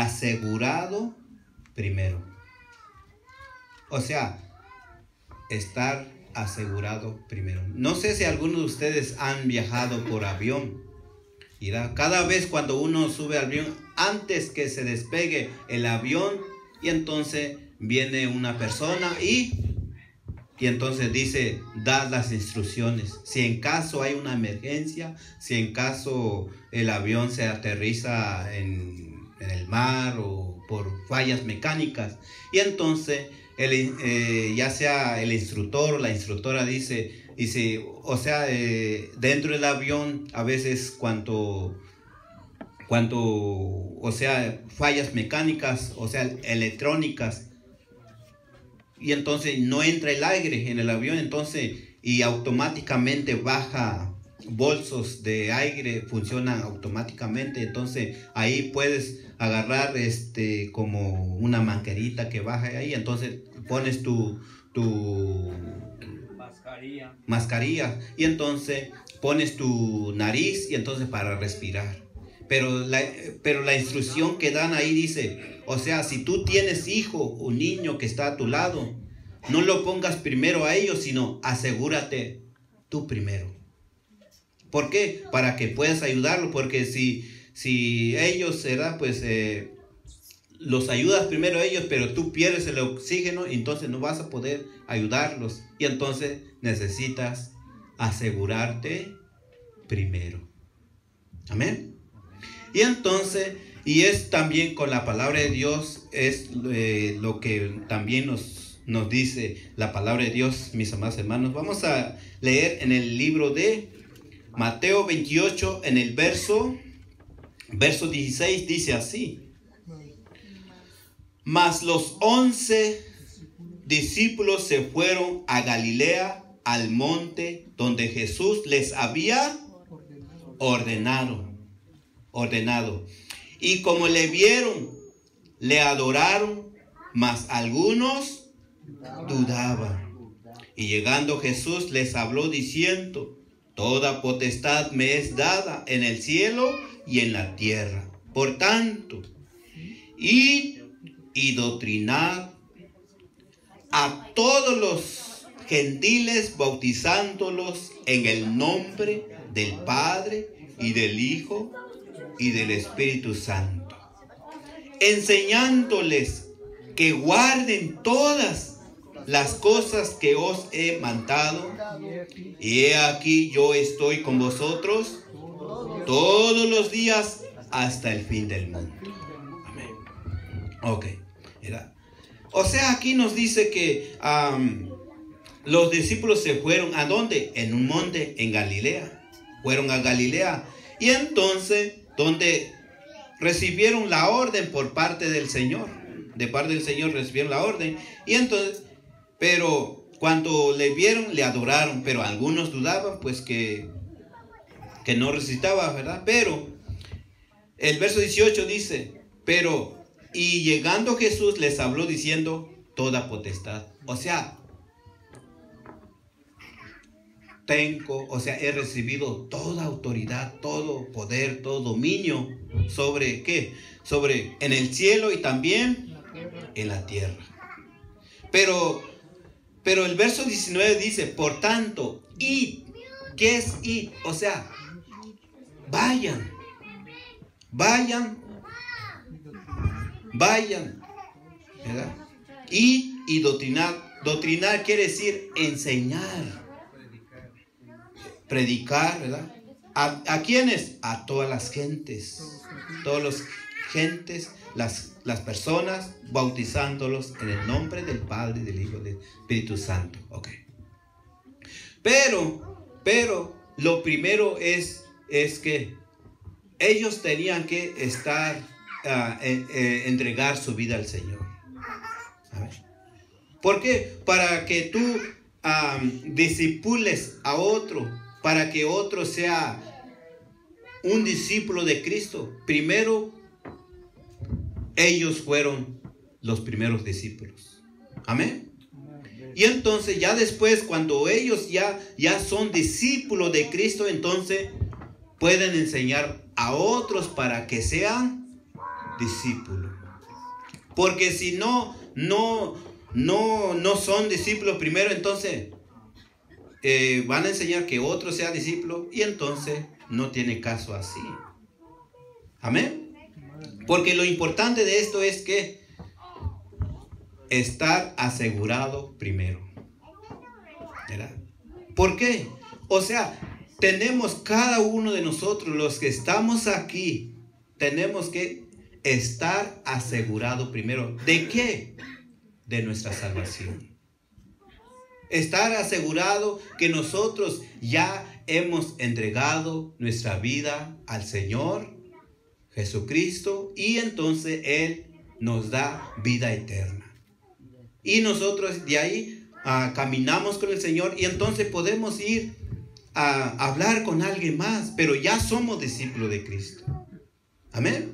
asegurado primero. O sea, estar asegurado primero. No sé si algunos de ustedes han viajado por avión. Mira, cada vez cuando uno sube al avión, antes que se despegue el avión, y entonces viene una persona y entonces dice, da las instrucciones. Si en caso hay una emergencia, si en caso el avión se aterriza en el mar o por fallas mecánicas, y entonces ya sea el instructor o la instructora dice, o sea, dentro del avión a veces cuando o sea, fallas mecánicas, o sea, electrónicas, y entonces no entra el aire en el avión, entonces, y automáticamente baja bolsos de aire, funcionan automáticamente, entonces ahí puedes agarrar como una manguerita que baja ahí, entonces pones tu mascarilla y entonces pones tu nariz y entonces para respirar. Pero la instrucción que dan ahí dice, o sea, si tú tienes hijo o niño que está a tu lado, no lo pongas primero a ellos, sino asegúrate tú primero. ¿Por qué? Para que puedas ayudarlo, porque si ellos, ¿verdad? Pues los ayudas primero a ellos, pero tú pierdes el oxígeno, entonces no vas a poder ayudarlos. Y entonces necesitas asegurarte primero. Amén. Y entonces, y es también con la palabra de Dios, es lo que también nos dice la palabra de Dios, mis amados hermanos. Vamos a leer en el libro de Mateo 28, en el verso 16, dice así. Mas los 11 discípulos se fueron a Galilea, al monte donde Jesús les había ordenado. Y como le vieron, le adoraron, mas algunos dudaban. Y llegando Jesús les habló diciendo, toda potestad me es dada en el cielo y en la tierra. Por tanto, id y doctrinad a todos los gentiles, bautizándolos en el nombre del Padre y del Hijo y del Espíritu Santo, enseñándoles que guarden todas las cosas que os he mandado, y he aquí yo estoy con vosotros todos los días hasta el fin del mundo. Amén. Ok. O sea, aquí nos dice que los discípulos se fueron ¿a dónde? En un monte en Galilea. Fueron a Galilea. Y entonces, donde recibieron la orden por parte del Señor. De parte del Señor recibieron la orden. Y entonces, pero cuando le vieron, le adoraron. Pero algunos dudaban, pues que no recitaba, ¿verdad? Pero el verso 18 dice, pero y llegando Jesús les habló diciendo, toda potestad. O sea, he recibido toda autoridad, todo poder, todo dominio sobre ¿qué? Sobre en el cielo y también en la tierra. Pero el verso 19 dice, por tanto, id. ¿Qué es id? O sea, vayan, ¿verdad? Y doctrinar. Doctrinar quiere decir enseñar. Predicar, ¿verdad? ¿A quiénes? A todas las gentes. Todas las gentes, las personas, bautizándolos en el nombre del Padre, del Hijo y del Espíritu Santo. Ok. Pero lo primero es que ellos tenían que entregar su vida al Señor. A ver. ¿Por qué? Para que tú discipules a otro, para que otro sea un discípulo de Cristo. Primero, ellos fueron los primeros discípulos. Amén. Y entonces ya después, cuando ellos ya son discípulos de Cristo, entonces pueden enseñar a otros para que sean discípulo. Porque si no son discípulos primero, entonces van a enseñar que otro sea discípulo y entonces no tiene caso así. Amén. Porque lo importante de esto es que estar asegurado primero. ¿Verdad? ¿Por qué? O sea, tenemos cada uno de nosotros, los que estamos aquí, tenemos que estar asegurado primero. ¿De qué? De nuestra salvación. Estar asegurado que nosotros ya hemos entregado nuestra vida al Señor Jesucristo y entonces Él nos da vida eterna. Y nosotros de ahí caminamos con el Señor y entonces podemos ir a hablar con alguien más, pero ya somos discípulos de Cristo. Amén.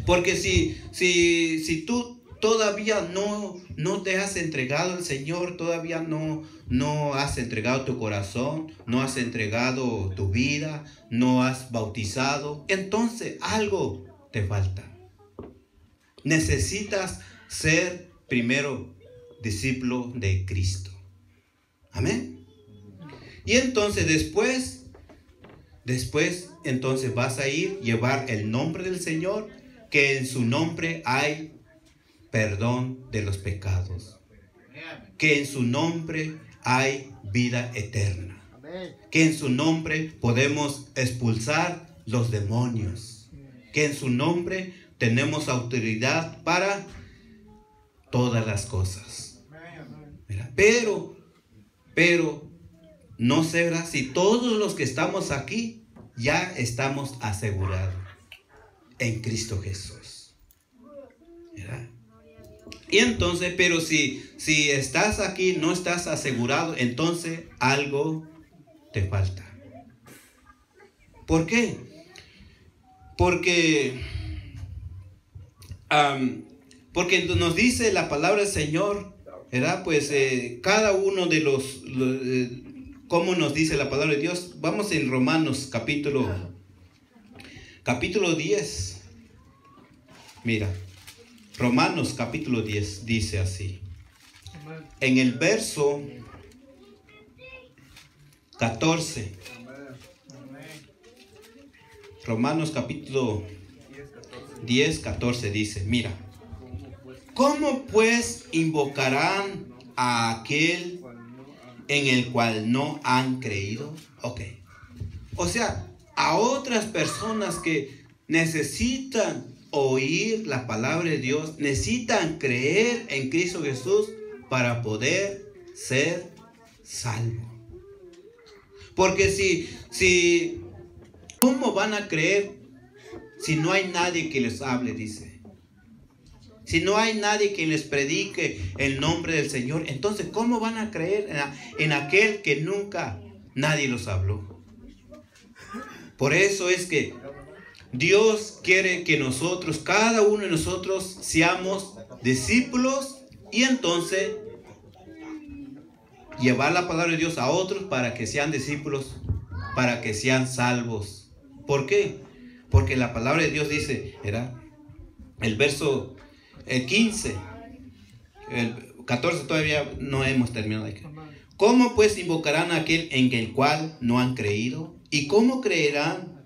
Porque si tú todavía no te has entregado al Señor, todavía no has entregado tu corazón, no has entregado tu vida, no has bautizado, entonces algo te falta. Necesitas ser primero discípulo de Cristo. Amén. Y entonces después, entonces vas a ir, llevar el nombre del Señor, que en su nombre hay perdón de los pecados, que en su nombre hay vida eterna, que en su nombre podemos expulsar los demonios, que en su nombre tenemos autoridad para todas las cosas. Pero no sé, ¿verdad? Si todos los que estamos aquí ya estamos asegurados en Cristo Jesús, ¿verdad? Y entonces, pero si estás aquí, no estás asegurado, entonces algo te falta. ¿Por qué? Porque nos dice la palabra del Señor, ¿verdad? Pues cada uno de los ¿cómo nos dice la palabra de Dios? Vamos en Romanos capítulo 10. Mira, Romanos capítulo 10 dice así. En el verso 14. Romanos capítulo 10, 14 dice, mira. ¿Cómo pues invocarán a aquel en el cual no han creído? Ok. O sea, a otras personas que necesitan oír la palabra de Dios, necesitan creer en Cristo Jesús para poder ser salvos. Porque si ¿cómo van a creer si no hay nadie que les hable? Dice. Si no hay nadie que les predique el nombre del Señor, entonces ¿cómo van a creer en aquel que nunca nadie los habló? Por eso es que Dios quiere que nosotros, cada uno de nosotros, seamos discípulos y entonces llevar la palabra de Dios a otros para que sean discípulos, para que sean salvos. ¿Por qué? Porque la palabra de Dios dice, ¿verdad? El verso 15, el 14 todavía no hemos terminado aquí. ¿Cómo pues invocarán a aquel en el cual no han creído? ¿Y cómo creerán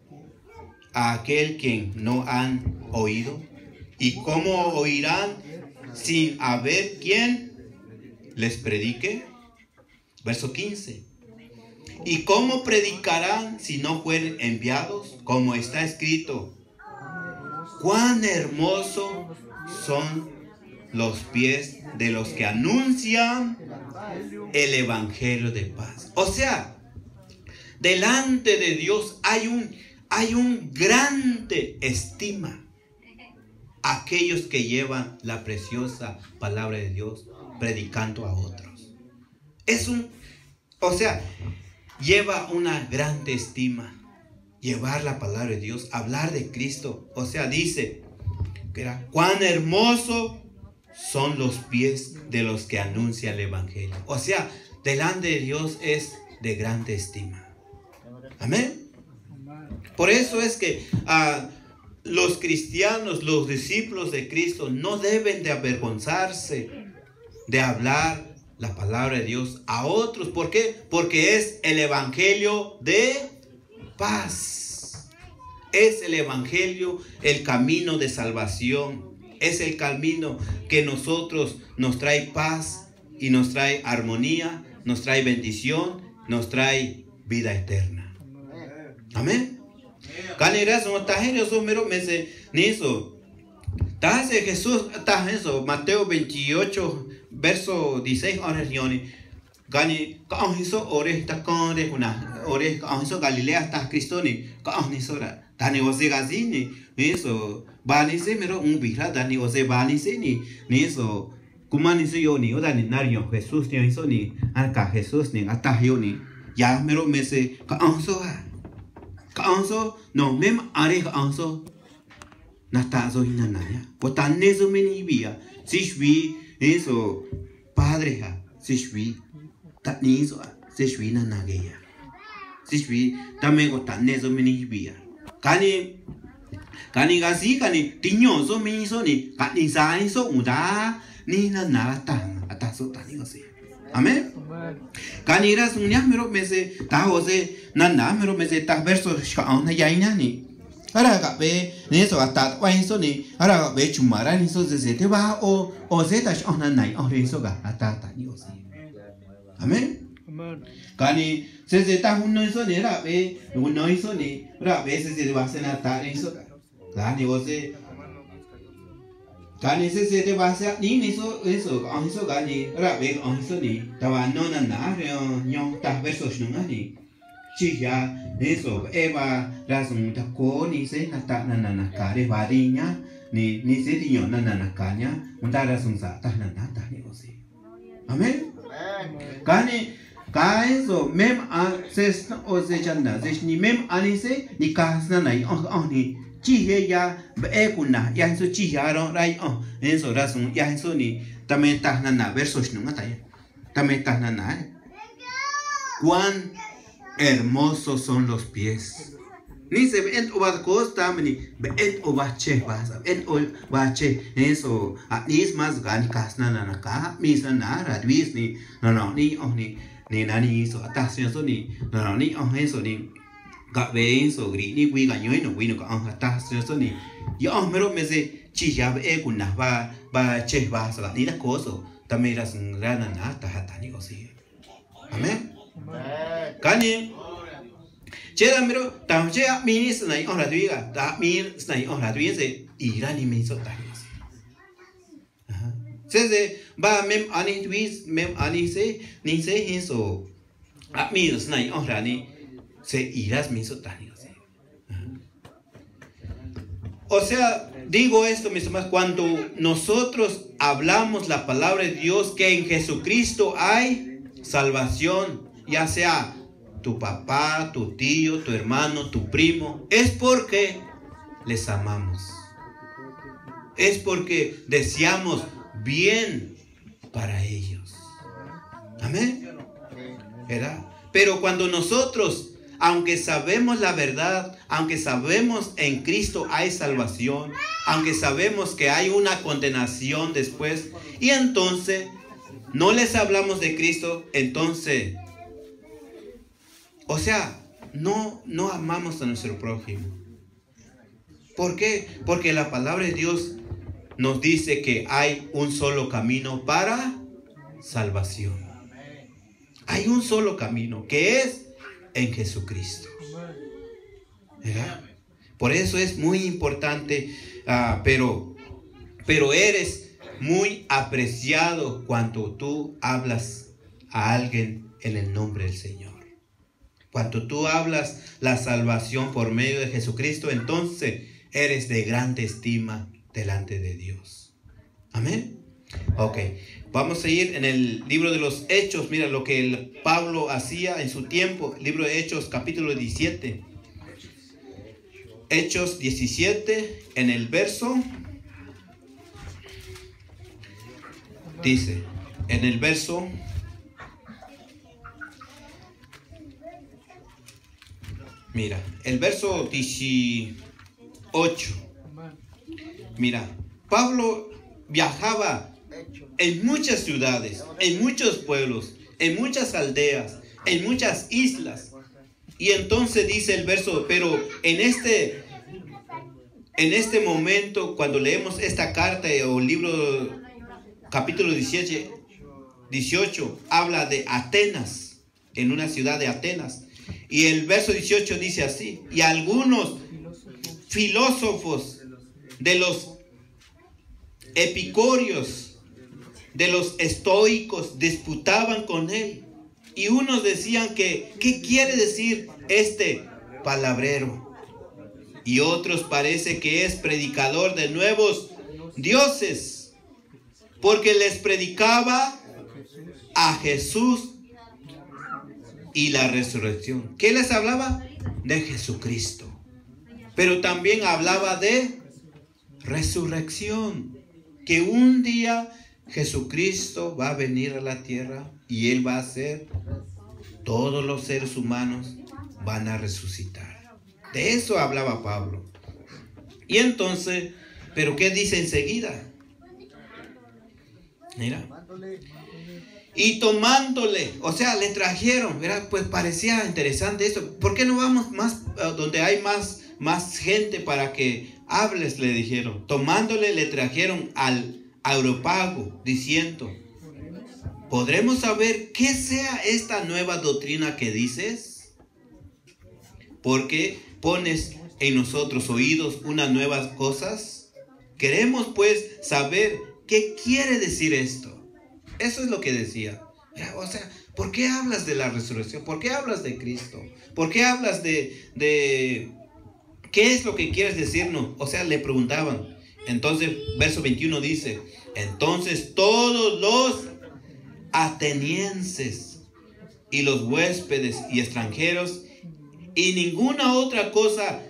a aquel quien no han oído? ¿Y cómo oirán sin haber quien les predique? Verso 15. ¿Y cómo predicarán si no fueren enviados? Como está escrito, cuán hermosos son los pies de los que anuncian el evangelio de paz. O sea, delante de Dios hay un grande estima aquellos que llevan la preciosa palabra de Dios predicando a otros. Lleva una grande estima llevar la palabra de Dios, hablar de Cristo. O sea, dice que cuán hermosos son los pies de los que anuncian el evangelio. O sea, delante de Dios es de grande estima. Amén. Por eso es que los cristianos, los discípulos de Cristo, no deben de avergonzarse de hablar la palabra de Dios a otros. ¿Por qué? Porque es el evangelio de paz. Es el evangelio, el camino de salvación. Es el camino que nos trae paz y nos trae armonía, nos trae bendición, nos trae vida eterna. Amén. Jesús está eso, Mateo 28, verso 16. Gani kaon hizo ore ta kore una ore kaon hizo Galilea ta Cristo ni kaon hizo ra tani ose gazini ni eso bani se mero un bira tani ose bani se ni eso kumani se yo ni oda ni nario Jesús ni hizo ni arca Jesús ni ata yo ni ya mero me se kaon so no mem are kaon so nata so hinanaya potane so meni bia sishwi eso padre ha sishwi Tani so sishwi na nageya. Sishwi tamego tane so mini bia. Kani gasi kani tinyo so mini so ni kani sai so uda ni na narata ataso tani gasi. Amen. Kani ras unya mero mese ta ose na mero mese ta verso shaona yaina ni. Ara ga be ni so ata wa so ni ara ga be chumara ni so se te ba o se ta shaona nai o ri so ga ata tani gasi. Amen. Kani se ta uno hizo ni era be uno hizo ni era be se va a cenar ta hizo kani ose kani se te va a hacer ni hizo eso hizo kani era be hizo ni taba no na yo ta versos no ni chiya eso eva razón ta ko ni se na ta na kare variña ni se diño na caña unda razón sa ta na ni ose. Amen. Kani kaeso mem a ses o se chanda se ni mem anise ni kasna nai ni chi ya be kuna ya so chi ya ro rai eso razón ya eso ni también ta na versos no mata también ta na cuán hermosos son los pies ni se ven oba costa ni ven oba che vas en oba che eso ni es más gan kasna na ka mis na radvis ni no ni nani so atasio so ni no ni eso ni ga ve so gri ni wi ga ñoi no wi no ka atasio so ni yo mero me se chi ya be kuna ba che va so ni la coso también las grana na ta hatani o si. Amen. Kani Chera mero tam che mi snai on la tuiga ta mi snai on la tuiga se irani me so ta se ba mem ani twis mem ani se ni se hizo a mi snai on la ni se irás mi so ta o sea, digo esto, mis hermanos, cuando nosotros hablamos la palabra de Dios, que en Jesucristo hay salvación, ya sea tu papá, tu tío, tu hermano, tu primo, es porque les amamos. Es porque deseamos bien para ellos. Amén. ¿Verdad? Pero cuando nosotros, aunque sabemos la verdad, aunque sabemos en Cristo hay salvación, aunque sabemos que hay una condenación después, y entonces no les hablamos de Cristo, entonces, o sea, no amamos a nuestro prójimo. ¿Por qué? Porque la palabra de Dios nos dice que hay un solo camino para salvación. Hay un solo camino, que es en Jesucristo. ¿Verdad? Por eso es muy importante, pero eres muy apreciado cuando tú hablas a alguien en el nombre del Señor. Cuando tú hablas la salvación por medio de Jesucristo, entonces eres de grande estima delante de Dios. Amén. Ok, vamos a ir en el libro de los Hechos. Mira lo que Pablo hacía en su tiempo. Libro de Hechos, capítulo 17. Hechos 17, en el verso, dice, en el verso, mira, el verso 18 Mira, Pablo viajaba en muchas ciudades, en muchos pueblos, en muchas aldeas, en muchas islas. Y entonces dice el verso, pero en este momento, cuando leemos esta carta o libro, capítulo 18, habla de Atenas, en una ciudad de Atenas. Y el verso 18 dice así: y algunos filósofos de los epicúreos, de los estoicos, disputaban con él. Y unos decían que, ¿qué quiere decir este palabrero? Y otros parece que es predicador de nuevos dioses, porque les predicaba a Jesús y la resurrección. ¿Qué les hablaba? De Jesucristo. Pero también hablaba de resurrección, que un día Jesucristo va a venir a la tierra y Él va a hacer, todos los seres humanos van a resucitar. De eso hablaba Pablo. Y entonces, ¿pero qué dice enseguida? Mira. Y tomándole, o sea, le trajeron, ¿verdad? Pues parecía interesante esto. ¿Por qué no vamos más donde hay más gente para que hables? Le dijeron. Tomándole, le trajeron al Areópago, diciendo: ¿podremos saber qué sea esta nueva doctrina que dices? Porque pones en nosotros oídos unas nuevas cosas. Queremos pues saber qué quiere decir esto. Eso es lo que decía. O sea, ¿por qué hablas de la resurrección? ¿Por qué hablas de Cristo? ¿Por qué hablas de qué es lo que quieres decirnos? O sea, le preguntaban. Entonces, verso 21 dice: entonces todos los atenienses y los huéspedes y extranjeros y ninguna otra cosa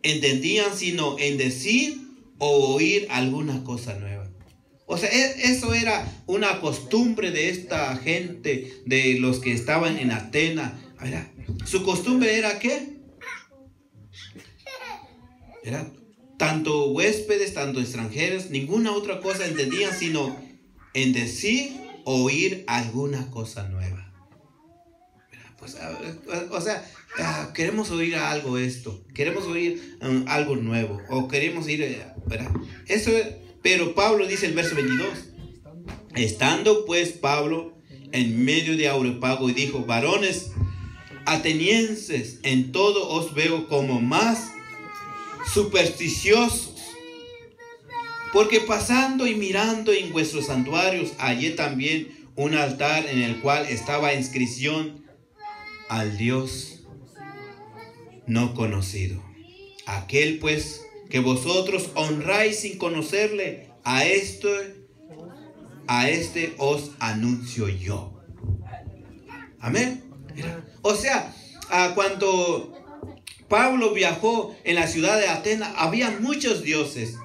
entendían sino en decir o oír alguna cosa nueva. O sea, eso era una costumbre de esta gente, de los que estaban en Atenas. Su costumbre era ¿qué? Era tanto huéspedes, tanto extranjeros, ninguna otra cosa entendían sino en decir o oír alguna cosa nueva. Pues, o sea, queremos oír algo esto, queremos oír algo nuevo, o queremos oír, ¿verdad? Eso, pero Pablo dice el verso 22: estando pues Pablo en medio de Areópago, y dijo: varones atenienses, en todo os veo como más supersticiosos, porque pasando y mirando en vuestros santuarios hallé también un altar en el cual estaba inscripción: al Dios no conocido. Aquel pues que vosotros honráis sin conocerle, a este os anuncio yo. Amén. O sea, cuando Pablo viajó en la ciudad de Atenas, había muchos dioses.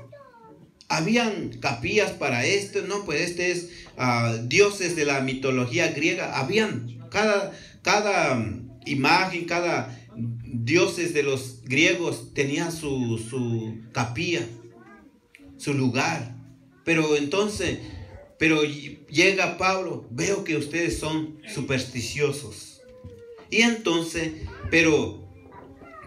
Habían capillas para esto, no, pues este es dioses de la mitología griega. Habían cada imagen, cada dioses de los griegos tenía su capilla, su lugar. Pero entonces, llega Pablo: veo que ustedes son supersticiosos. Y entonces, pero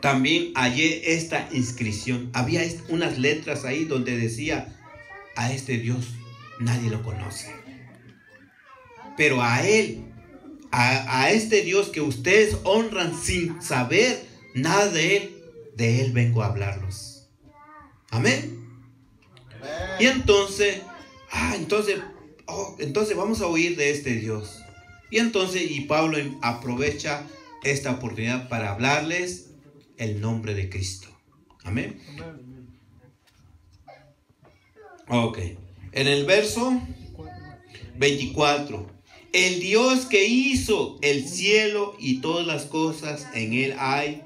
también hallé esta inscripción. Había unas letras ahí donde decía: a este Dios nadie lo conoce, pero a Él, a este Dios que ustedes honran sin saber nada de Él vengo a hablarlos. Amén. Y entonces, entonces vamos a oír de este Dios. Y entonces, Pablo aprovecha esta oportunidad para hablarles el nombre de Cristo. Amén. Ok. En el verso 24: el Dios que hizo el cielo y todas las cosas en él hay,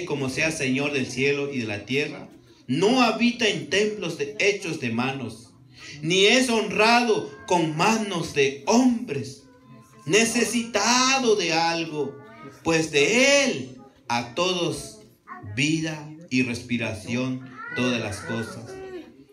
como sea Señor del cielo y de la tierra, no habita en templos hechos de manos, ni es honrado con manos de hombres, necesitado de algo, pues de él a todos vida y respiración todas las cosas.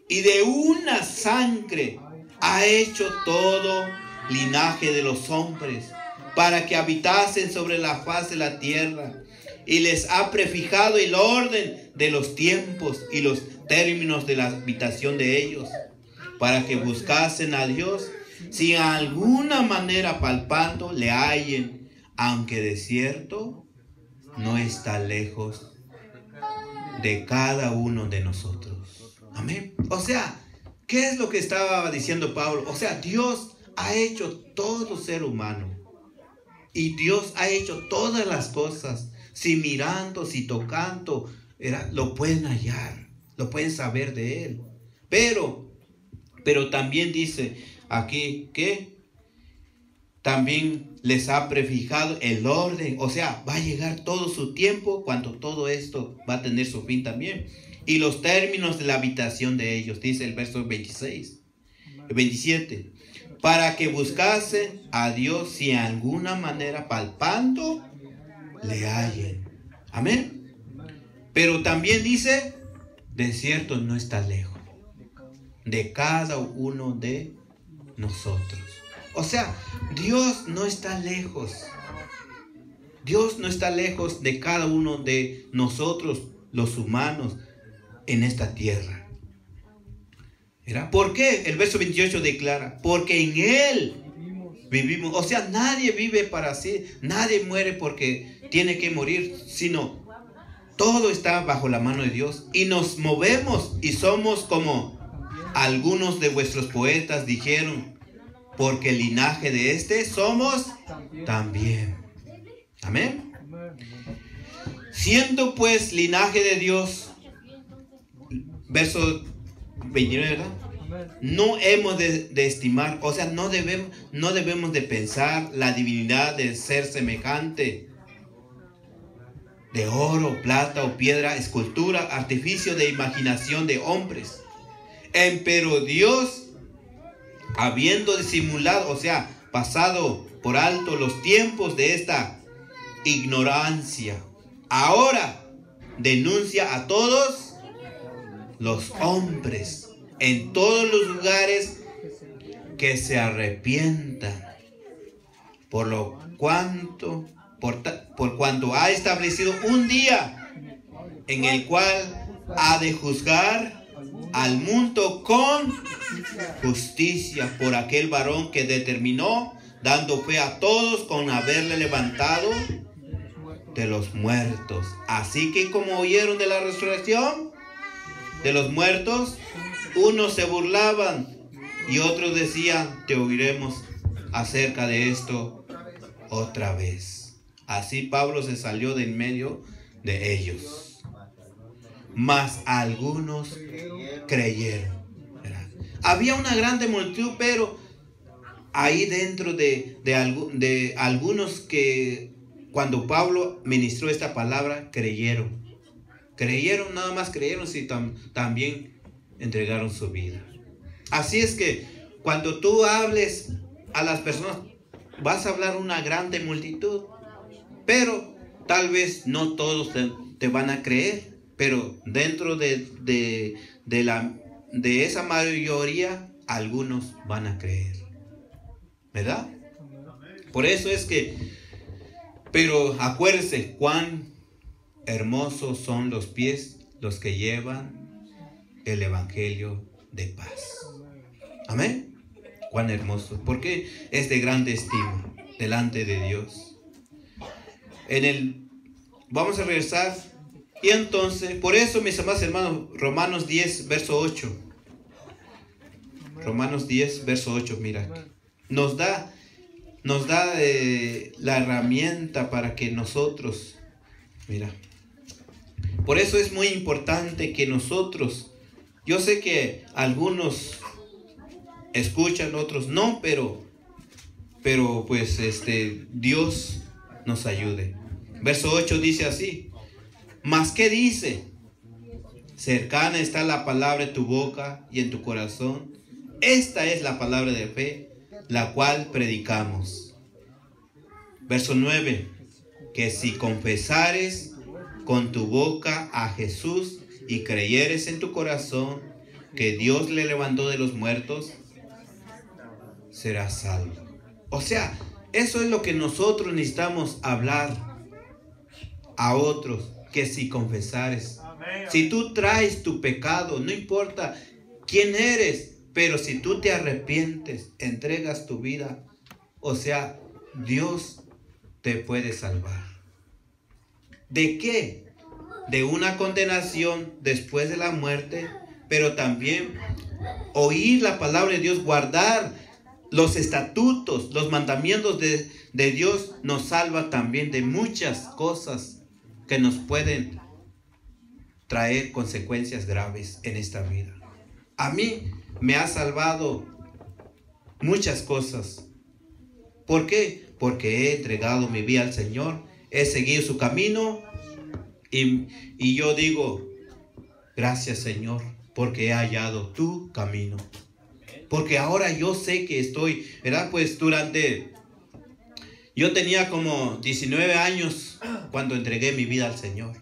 y de una sangre ha hecho todo linaje de los hombres, para que habitasen sobre la faz de la tierra, y les ha prefijado el orden de los tiempos y los términos de la habitación de ellos, para que buscasen a Dios, si en alguna manera palpando le hallen, aunque de cierto no está lejos de cada uno de nosotros. Amén. O sea, ¿qué es lo que estaba diciendo Pablo? O sea, Dios ha hecho todo ser humano. Y Dios ha hecho todas las cosas. Si mirando, si tocando, lo pueden hallar, lo pueden saber de Él. Pero también dice aquí que también les ha prefijado el orden. O sea, va a llegar todo su tiempo cuando todo esto va a tener su fin también. Y los términos de la habitación de ellos, dice el verso 26, 27. Para que buscasen a Dios si en alguna manera palpando le hallen. Amén. Pero también dice, de cierto no está lejos de cada uno de nosotros. O sea, Dios no está lejos. Dios no está lejos de cada uno de nosotros, los humanos, en esta tierra. ¿Por qué? El verso 28 declara, porque en Él vivimos. O sea, nadie vive para sí, nadie muere porque tiene que morir, sino todo está bajo la mano de Dios. Y nos movemos y somos como algunos de vuestros poetas dijeron, porque el linaje de este somos también. Amén. Siendo pues linaje de Dios, verso 29, ¿verdad? No hemos de estimar, o sea, no debemos de pensar la divinidad de ser semejante de oro, plata o piedra, escultura, artificio de imaginación de hombres. Pero Dios, habiendo disimulado, o sea, pasado por alto los tiempos de esta ignorancia, ahora denuncia a todos los hombres en todos los lugares que se arrepientan, por cuanto ha establecido un día en el cual ha de juzgar al mundo con justicia por aquel varón que determinó, dando fe a todos con haberle levantado de los muertos. Así que como oyeron de la resurrección de los muertos, unos se burlaban y otros decían, te oiremos acerca de esto otra vez. Así Pablo se salió de en medio de ellos. Mas algunos creyeron. ¿Verdad? Había una grande multitud, pero ahí dentro de algunos que cuando Pablo ministró esta palabra, creyeron. Creyeron, nada más creyeron, si también entregaron su vida. Así es que cuando tú hables a las personas, vas a hablar a una grande multitud, pero tal vez no todos te van a creer, pero dentro de esa mayoría, algunos van a creer, ¿verdad? Por eso es que, pero acuérdense cuán hermosos son los pies los que llevan el evangelio de paz. Amén. Cuán hermoso, porque es de grande estima delante de Dios. Vamos a regresar. Y entonces, por eso, mis amados hermanos, Romanos 10, verso 8. Romanos 10, verso 8, mira. Nos da la herramienta para que nosotros, mira. Por eso es muy importante que nosotros, yo sé que algunos escuchan, otros no, pero pues Dios nos ayude. Verso 8 dice así: ¿mas qué dice? Cercana está la palabra en tu boca y en tu corazón. Esta es la palabra de fe, la cual predicamos. Verso 9: que si confesares con tu boca a Jesús y creyeres en tu corazón que Dios le levantó de los muertos, será salvo. O sea, eso es lo que nosotros necesitamos hablar a otros, que si confesares. Si tú traes tu pecado, no importa quién eres, pero si tú te arrepientes, entregas tu vida, o sea, Dios te puede salvar. ¿De qué? De una condenación después de la muerte, pero también oír la palabra de Dios, guardar los estatutos, los mandamientos de Dios, nos salva también de muchas cosas que nos pueden traer consecuencias graves en esta vida. A mí me ha salvado muchas cosas. ¿Por qué? Porque he entregado mi vida al Señor, he seguido su camino y yo digo, gracias Señor, porque he hallado tu camino. Porque ahora yo sé que estoy, ¿verdad? Pues yo tenía como 19 años cuando entregué mi vida al Señor,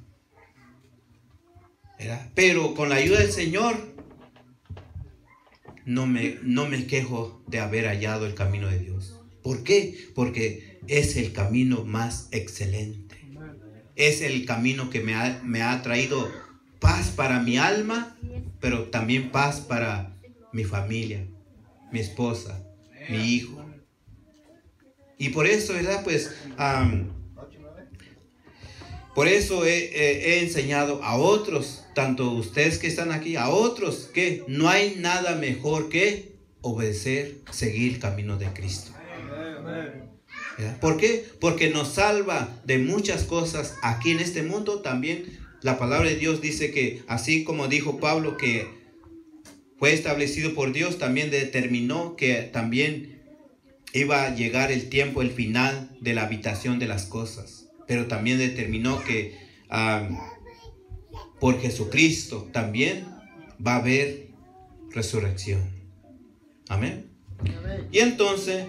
¿verdad? Pero con la ayuda del Señor no me quejo de haber hallado el camino de Dios. ¿Por qué? Porque es el camino más excelente. Es el camino que me ha traído paz para mi alma, pero también paz para mi familia, mi esposa, mi hijo. Y por eso, ¿verdad? Pues, por eso he enseñado a otros, tanto ustedes que están aquí, a otros, que no hay nada mejor que obedecer, seguir el camino de Cristo. ¿Verdad? ¿Por qué? Porque nos salva de muchas cosas aquí en este mundo. También la palabra de Dios dice que, así como dijo Pablo, que fue establecido por Dios, también determinó que también iba a llegar el tiempo, el final de la habitación de las cosas. Pero también determinó que por Jesucristo también va a haber resurrección. Amén. Y entonces,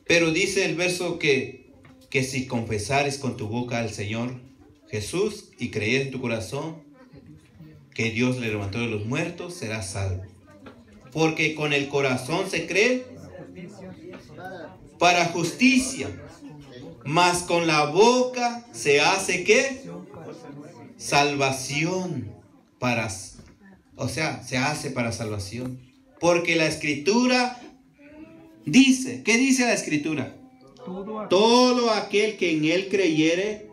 pero dice el verso que si confesares con tu boca al Señor Jesús y crees en tu corazón que Dios le levantó de los muertos, serás salvo. Porque con el corazón se cree para justicia, mas con la boca se hace ¿qué? Salvación se hace para salvación. Porque la Escritura dice, ¿qué dice la Escritura? Todo aquel que en él creyere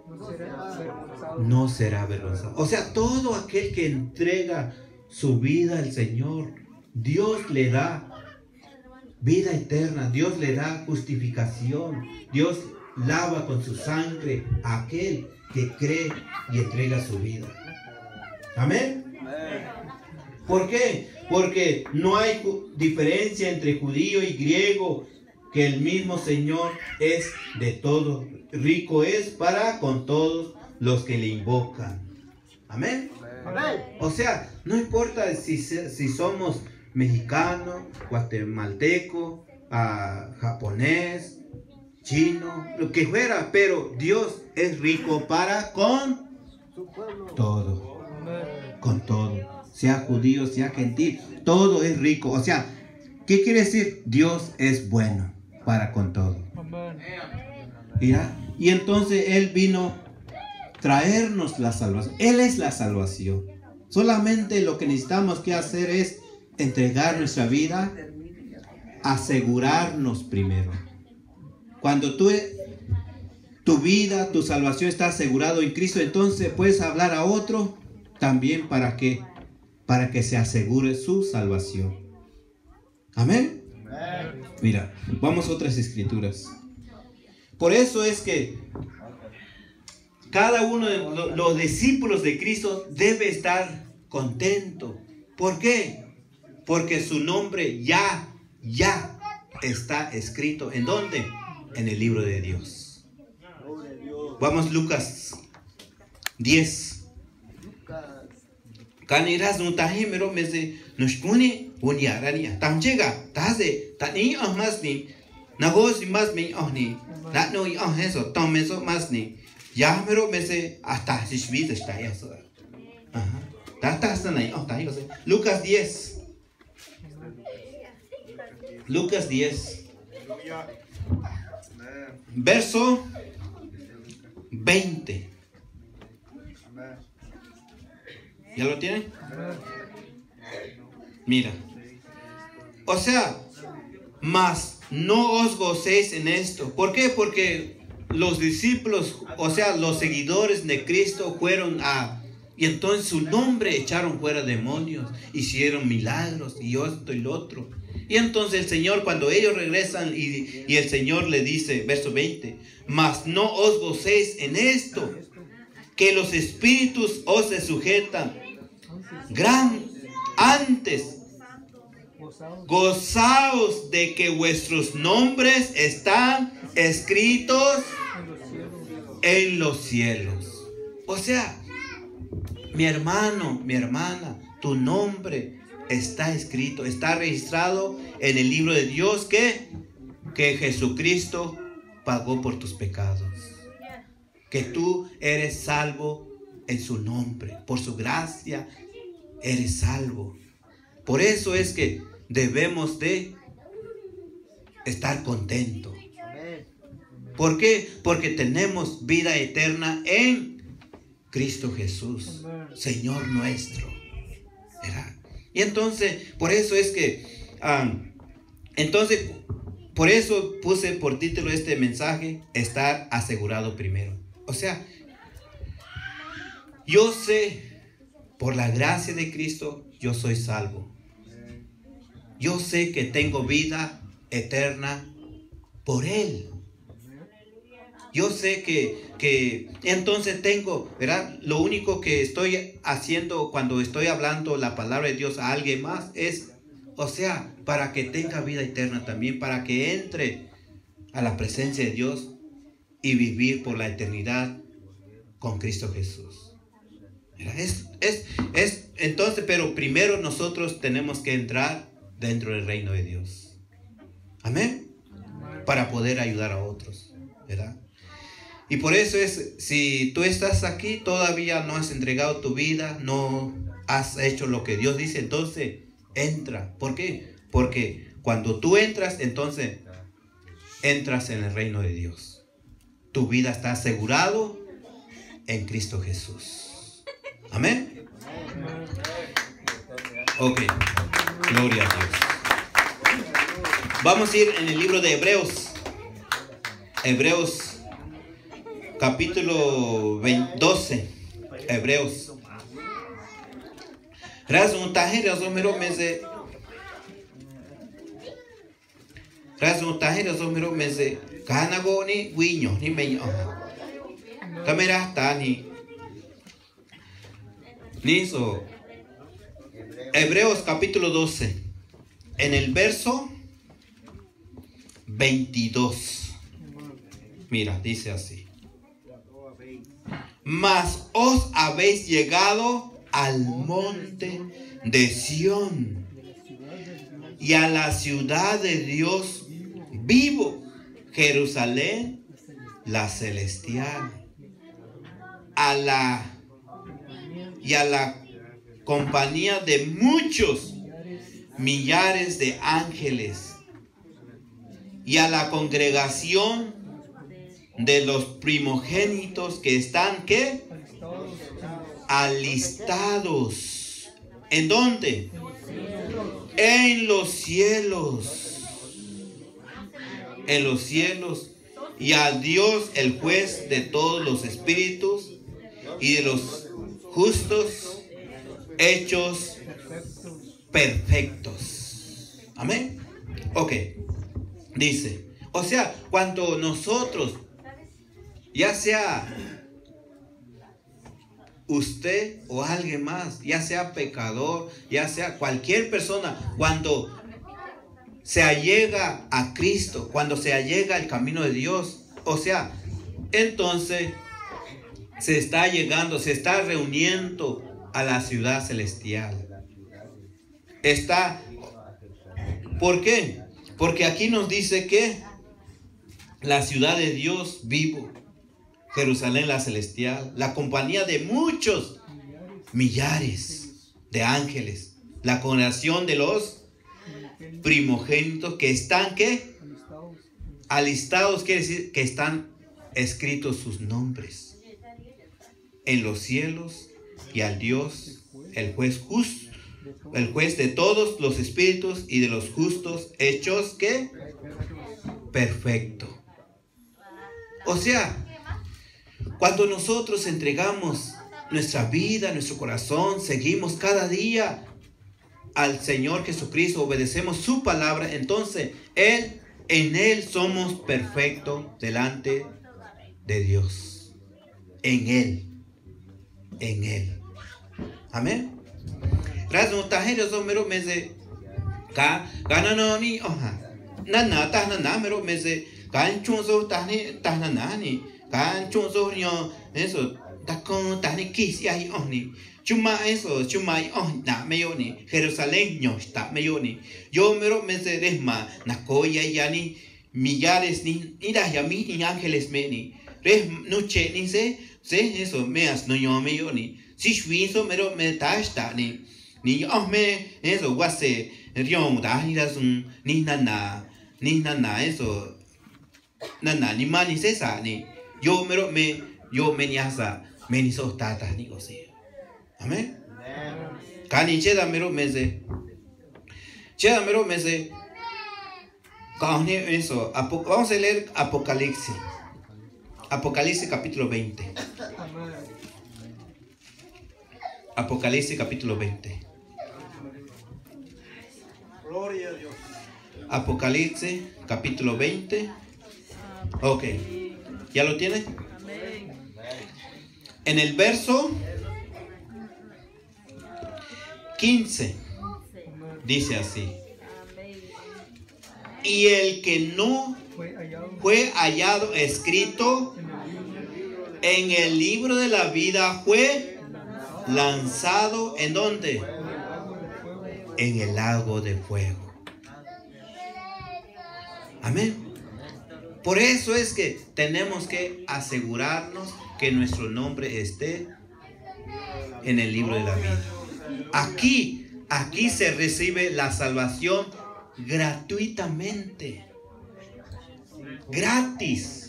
no será avergonzado. O sea, todo aquel que entrega su vida al Señor, Dios le da vida eterna, Dios le da justificación, Dios lava con su sangre a aquel que cree y entrega su vida. Amén. ¿Por qué? Porque no hay diferencia entre judío y griego, que el mismo Señor es de todo, rico es para con todos los que le invocan. Amén. O sea, no importa si somos mexicano, guatemalteco, japonés, chino, lo que fuera, pero Dios es rico para con todo, con todo, sea judío, sea gentil, todo es rico. O sea, ¿qué quiere decir? Dios es bueno para con todo. ¿Ya? Y entonces Él vino a traernos la salvación. Él es la salvación. Solamente lo que necesitamos que hacer es entregar nuestra vida, asegurarnos primero. Cuando tu vida, tu salvación está asegurado en Cristo, entonces puedes hablar a otro también para que se asegure su salvación. Amén. Mira, vamos a otras escrituras. Por eso es que cada uno de los discípulos de Cristo debe estar contento. ¿Por qué? Porque su nombre ya está escrito. ¿En dónde? En el libro de Dios. Vamos, Lucas 10. Caniras no tajimero mese nushkuni unyarania. Tamchega taze tani ahmasni nagos masmi ahni natno ahheso tomeso masni yahmero mese hasta sishvita está eso. Ajá. Lucas 10. Lucas 10, verso 20. ¿Ya lo tienen? Mira. O sea, mas no os gocéis en esto. ¿Por qué? Porque los discípulos, o sea, los seguidores de Cristo fueron y entonces su nombre echaron fuera demonios, hicieron milagros y esto y lo otro. Y entonces el Señor, cuando ellos regresan y el Señor le dice, verso 20, mas no os gocéis en esto, que los espíritus os se sujetan. Antes, gozaos de que vuestros nombres están escritos en los cielos. O sea, mi hermano, mi hermana, tu nombre está escrito, está registrado en el libro de Dios que Jesucristo pagó por tus pecados. Que tú eres salvo en su nombre, por su gracia eres salvo. Por eso es que debemos de estar contentos. ¿Por qué? Porque tenemos vida eterna en Cristo Jesús, Señor nuestro. ¿Verdad? Y entonces, por eso es que, por eso puse por título este mensaje, estar asegurado primero. O sea, yo sé, por la gracia de Cristo, yo soy salvo. Yo sé que tengo vida eterna por Él. Yo sé que entonces tengo, ¿verdad? Lo único que estoy haciendo cuando estoy hablando la palabra de Dios a alguien más es, o sea, para que tenga vida eterna también, para que entre a la presencia de Dios y vivir por la eternidad con Cristo Jesús. Entonces, pero primero nosotros tenemos que entrar dentro del reino de Dios. Amén. Para poder ayudar a otros, ¿verdad? Y por eso es, si tú estás aquí, todavía no has entregado tu vida, no has hecho lo que Dios dice, entonces entra. ¿Por qué? Porque cuando tú entras, entonces entras en el reino de Dios. Tu vida está asegurado en Cristo Jesús. Amén. Ok. Gloria a Dios. Vamos a ir en el libro de Hebreos. Hebreos capítulo 12. Hebreos. Razón tahir miro meze. Razón tahir miro meze. Kanago ni wiño ni meño. Kamera tani. Listo. Hebreos capítulo 12. En el verso 22. Mira, dice así. Mas os habéis llegado al monte de Sión y a la ciudad de Dios vivo, Jerusalén, la celestial, a la compañía de muchos millares de ángeles y a la congregación de los primogénitos que están, ¿qué? Alistados. ¿En dónde? En los cielos. En los cielos. Y a Dios, el juez de todos los espíritus y de los justos hechos perfectos. Amén. Ok. Dice, o sea, cuando nosotros, ya sea usted o alguien más, ya sea pecador, ya sea cualquier persona, cuando se allega a Cristo, cuando se allega al camino de Dios, o sea, entonces se está llegando, se está reuniendo a la ciudad celestial. ¿Por qué? Porque aquí nos dice que la ciudad de Dios vivo, Jerusalén la celestial, la compañía de muchos millares de ángeles, la congregación de los primogénitos que están, ¿qué? Alistados, quiere decir que están escritos sus nombres en los cielos, y al Dios, el juez justo, el juez de todos los espíritus y de los justos, hechos, ¿qué? Perfecto. O sea, cuando nosotros entregamos nuestra vida, nuestro corazón, seguimos cada día al Señor Jesucristo, obedecemos su palabra, entonces en Él somos perfectos delante de Dios. En Él. Amén. Razón tajero somero mese gananoni oja nana tahna mero mese ganchunzo tahni ganchunzo nyo eso takon tahni kisi ay ohni chuma eso chuma ay ohna meyoni Jerusalén nyo está meyoni yo mero mese desma nakoya yani millares ni yami ni ángeles meni res noche ni se eso meas no yo meyoni si shwizo mero me tashta ni me eso guase riom da ni razun ni nana eso nana ni mani sesa ni yo me niasa me ni so tata ni gosi. Amén. Cani cheda mero mese Cani eso vamos a leer Apocalipsis capítulo 20. Apocalipsis capítulo 20. Gloria a Dios. Apocalipsis capítulo 20. Ok. ¿Ya lo tiene? En el verso 15 dice así: y el que no fue hallado escrito en el libro de la vida fue lanzado ¿en dónde? En el lago de fuego. Amén. Por eso es que tenemos que asegurarnos que nuestro nombre esté en el libro de la vida. Aquí se recibe la salvación gratuitamente. Gratis.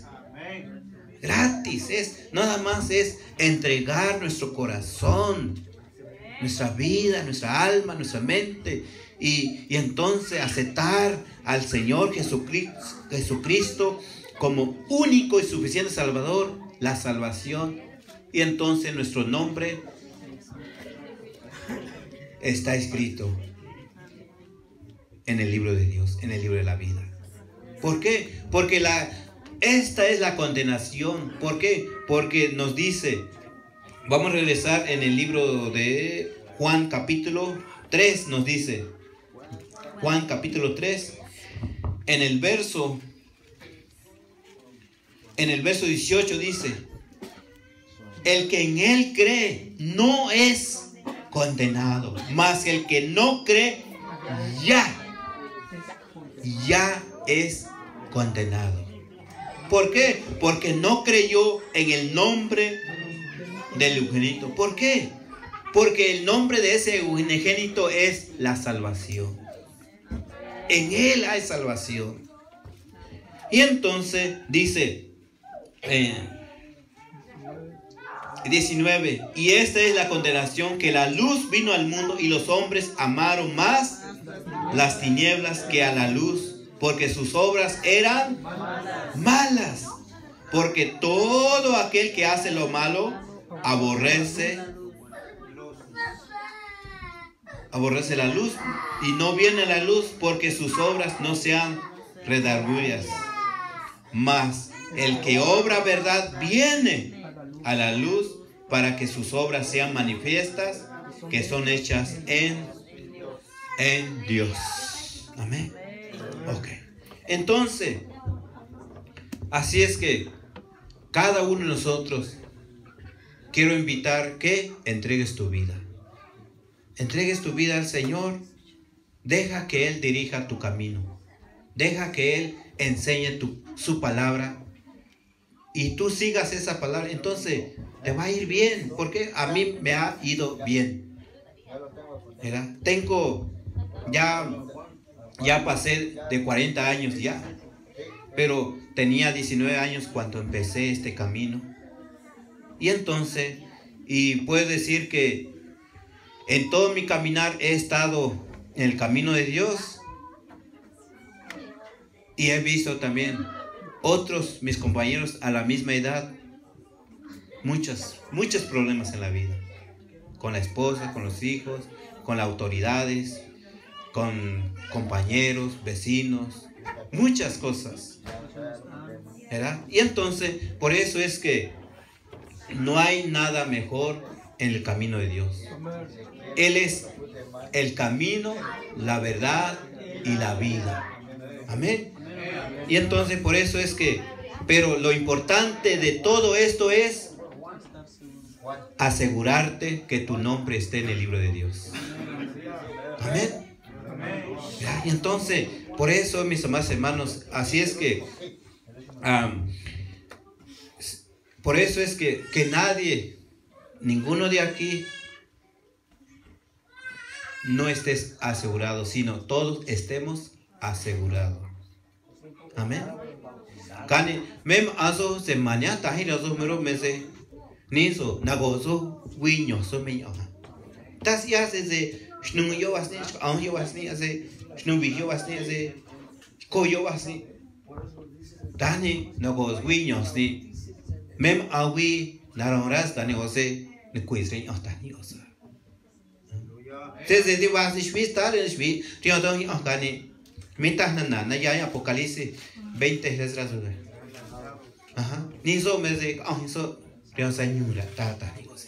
Nada más es entregar nuestro corazón, nuestra vida, nuestra alma, nuestra mente, y entonces aceptar al Señor Jesucristo como único y suficiente Salvador, la salvación, y entonces nuestro nombre está escrito en el libro de Dios, en el libro de la vida. ¿Por qué? Porque esta es la condenación. ¿Por qué? Porque nos dice, vamos a regresar en el libro de Juan capítulo 3, nos dice, Juan capítulo 3, en el verso 18 dice: el que en él cree no es condenado, mas el que no cree ya es condenado. ¿Por qué? Porque no creyó en el nombre del unigénito. ¿Por qué? Porque el nombre de ese unigénito es la salvación. En él hay salvación. Y entonces dice 19: y esta es la condenación, que la luz vino al mundo y los hombres amaron más las tinieblas que a la luz, porque sus obras eran malas. Porque todo aquel que hace lo malo aborrece la luz y no viene a la luz, porque sus obras no sean redargüidas. Mas el que obra verdad viene a la luz, para que sus obras sean manifiestas, que son hechas en Dios. Amén. Ok. Entonces, así es que cada uno de nosotros, quiero invitar que entregues tu vida. Entregues tu vida al Señor. Deja que Él dirija tu camino. Deja que Él enseñe su palabra. Y tú sigas esa palabra. Entonces te va a ir bien. Porque a mí me ha ido bien. ¿Verdad? Tengo ya Ya pasé de 40 años ya, pero tenía 19 años cuando empecé este camino. Y entonces, y puedo decir que en todo mi caminar he estado en el camino de Dios y he visto también otros, mis compañeros a la misma edad, muchos problemas en la vida. Con la esposa, con los hijos, con las autoridades, con compañeros, vecinos, muchas cosas, ¿verdad? Y entonces, por eso es que no hay nada mejor en el camino de Dios. Él es el camino, la verdad y la vida. Amén. Y entonces por eso es que, pero lo importante de todo esto es asegurarte que tu nombre esté en el libro de Dios. Amén. ¿Ya? Y entonces, por eso, mis amados hermanos, así es que, por eso es que nadie, ninguno de aquí, no estés asegurado, sino todos estemos asegurados. Amén. Kani mem aso se mañana tahir aso mero mese niso nagoso wiño so meño. Tas ya se shnung yo asni an yo asni ase shnung yo asni ase ko yo asni. Dani nagos wiño asni mem awi naronras dani ose ne kuisre ostani osa. Se di vas shvi star en shvi tiodon akani mitah na ya Apocalipsis 20 les razón. Ajá. Ni so me se so rio señura tata ni cosa.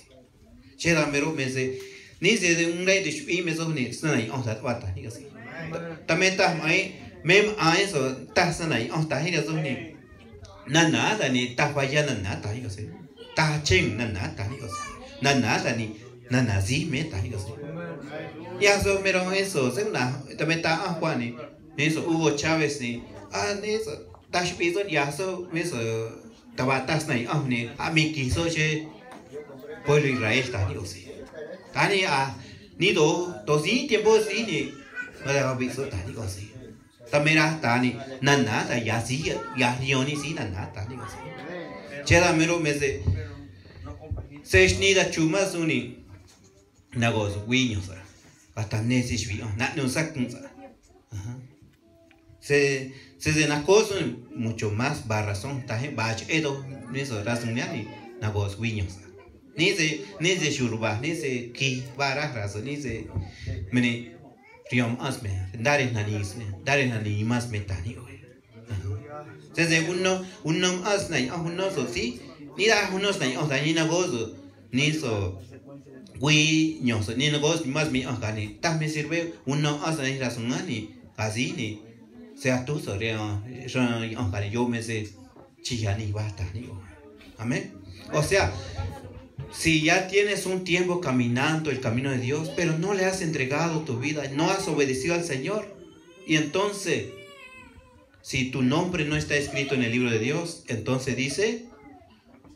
Chera mero me se ni se de un rey de shvi me so ni sanai onta wata ni cosa. También ta mai mem ai so ta sanai onta ni so ni. Na da ni ta vaya na ta ni cosa. Ta ching na ta ni cosa. Na da ni na zi me ta ni cosa. Ya so mero eso se na también ta Juan eso Hugo Chávez ni eso tash piso ya so eso tabatas nai ni mi quiso che pueblo Israel ta ni osi tani ni do sí tiempo sí ni para piso ta ni osi tamera tani nana ta ya sí ya ni sí nana ta ni osi chera mero me se ni da chuma suni nagos wiños hasta nesis vi na no sakun se de las cosas mucho más barrazón taje bach edo eso razón ni nagos wiños ni se shurba ni se ki bara razón ni se mene riom asme dare nani más metani se de uno asnai uno so sí ni da unos nai o da ni nagos ni so wiños ni nagos más mi ni ta me sirve uno asnai razón ni así ni sea tú sobre yo me sé chillani basta digo. Amén. O sea, si ya tienes un tiempo caminando el camino de Dios, pero no le has entregado tu vida, no has obedecido al Señor, y entonces si tu nombre no está escrito en el libro de Dios, entonces dice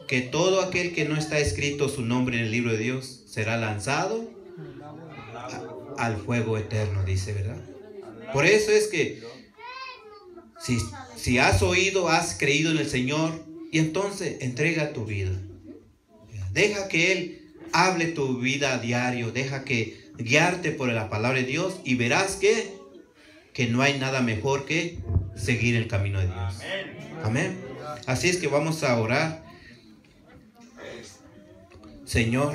que todo aquel que no está escrito su nombre en el libro de Dios será lanzado al fuego eterno, dice, ¿verdad? Por eso es que si has oído, has creído en el Señor, y entonces entrega tu vida. Deja que Él hable tu vida a diario, deja que guiarte por la palabra de Dios y verás que no hay nada mejor que seguir el camino de Dios. Amén. Así es que vamos a orar. Señor,